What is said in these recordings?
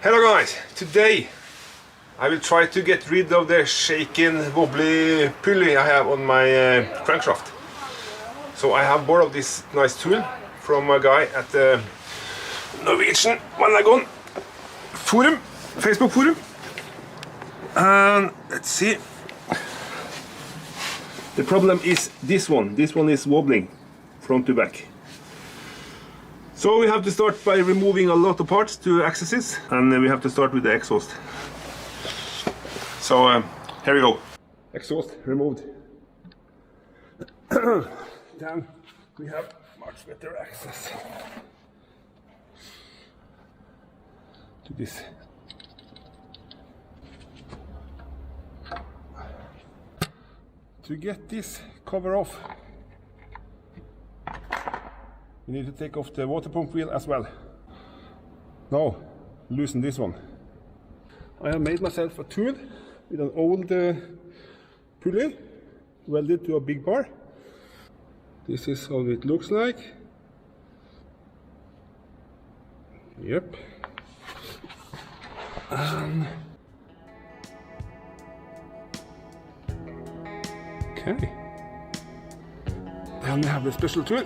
Hello guys, today I will try to get rid of the shaking wobbly pulley I have on my crankshaft. So I have borrowed this nice tool from a guy at the Norwegian forum, Facebook forum. And let's see. The problem is this one. This one is wobbling front to back. So we have to start by removing a lot of parts to access this, and we have to start with the exhaust. So here we go. Exhaust removed. Then we have much better access to this. To get this cover off, we need to take off the water pump wheel as well. Now, loosen this one. I have made myself a tool with an old pulley welded to a big bar. This is how it looks like. Yep. Okay. Then we have the special tool.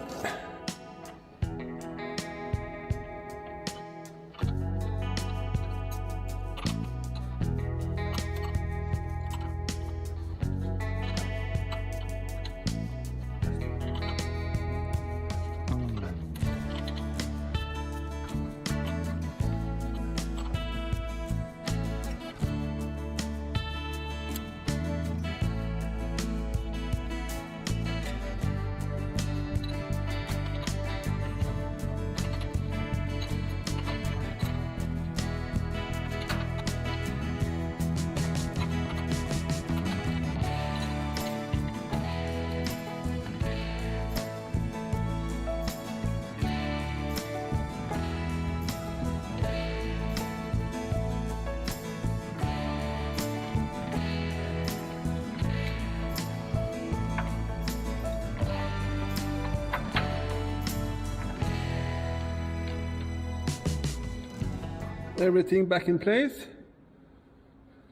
Everything back in place.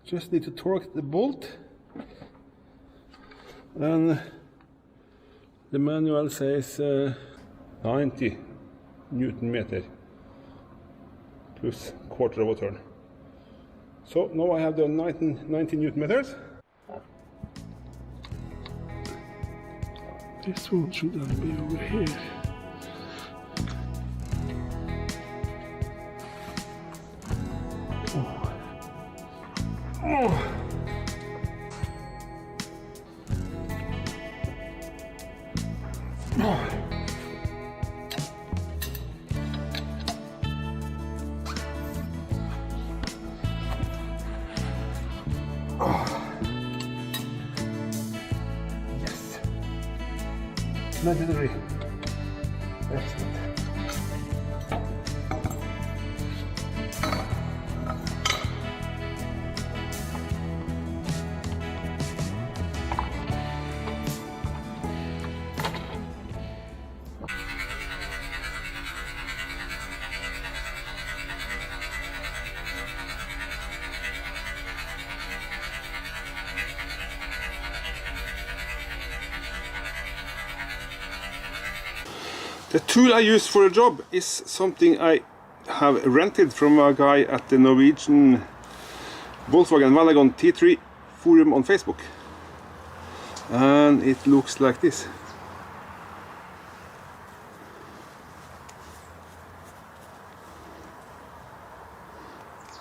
Just need to torque the bolt, and the manual says 90 Newton meter plus quarter of a turn. So now I have done 90 Newton meters. This one should then be over here. Yes. 90 degrees. Excellent. The tool I use for a job is something I have rented from a guy at the Norwegian Volkswagen T3 forum on Facebook. And it looks like this.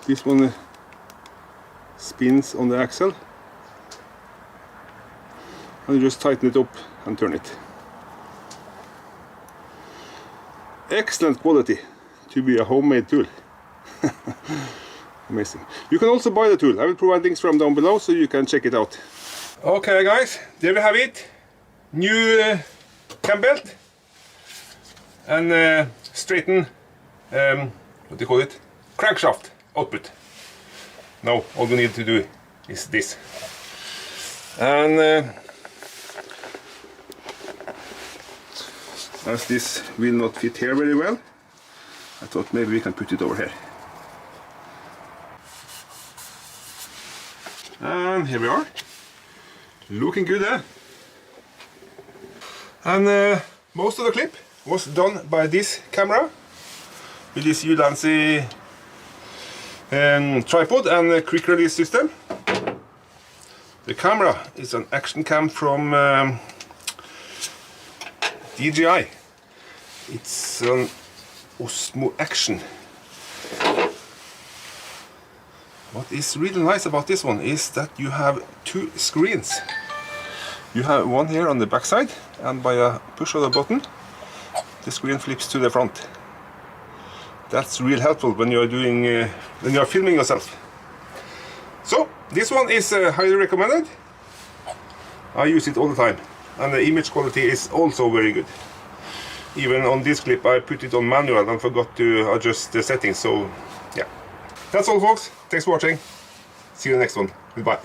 This one spins on the axle. And you just tighten it up and turn it. Excellent quality to be a homemade tool. Amazing. You can also buy the tool. I will provide links from down below so you can check it out. Okay guys, there we have it. New cam belt and straighten what do you call it? Crankshaft output. Now all we need to do is this. And as this will not fit here very well, I thought maybe we can put it over here. And here we are. Looking good, eh? And most of the clip was done by this camera with this Ulanzi tripod and a quick release system. The camera is an action cam from DJI. It's an Osmo Action. What is really nice about this one is that you have two screens. You have one here on the back side, and by a push of the button the screen flips to the front. That's real helpful when you're doing when you're filming yourself. So this one is highly recommended. I use it all the time, and the image quality is also very good. Even on this clip I put it on manual and forgot to adjust the settings, so yeah. That's all folks, thanks for watching. See you in the next one, goodbye.